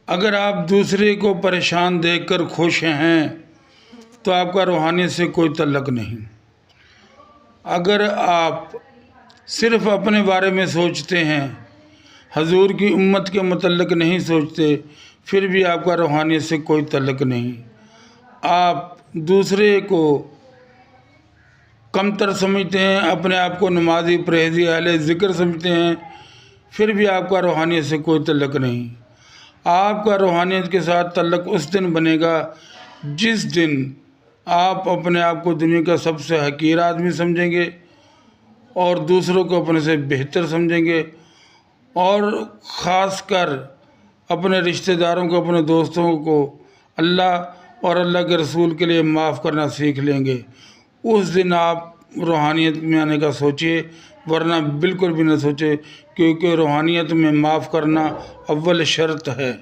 اگر آپ دوسرے کو پریشان دیکھ کر خوش ہیں تو آپ کا روحانیت سے کوئی تعلق نہیں۔ اگر آپ صرف اپنے بارے میں سوچتے ہیں، حضور کی امت کے متعلق نہیں سوچتے، پھر بھی آپ کا روحانیت سے کوئی تعلق نہیں۔ آپ دوسرے کو کمتر سمجھتے ہیں، اپنے آپ کو نمازی، پرہیزی، اہل ذکر سمجھتے ہیں، پھر بھی آپ کا روحانیت سے کوئی تعلق نہیں۔ آپ کا روحانیت کے ساتھ تعلق اس دن بنے گا جس دن آپ اپنے آپ کو دنیا کا سب سے حقیر آدمی سمجھیں گے اور دوسروں کو اپنے سے بہتر سمجھیں گے، اور خاص کر اپنے رشتہ داروں کو، اپنے دوستوں کو اللہ اور اللہ کے رسول کے لیے معاف کرنا سیکھ لیں گے۔ اس دن آپ روحانیت میں آنے کا سوچئے، ورنہ بالکل بھی نہ سوچے، کیونکہ روحانیت میں معاف کرنا اول شرط ہے۔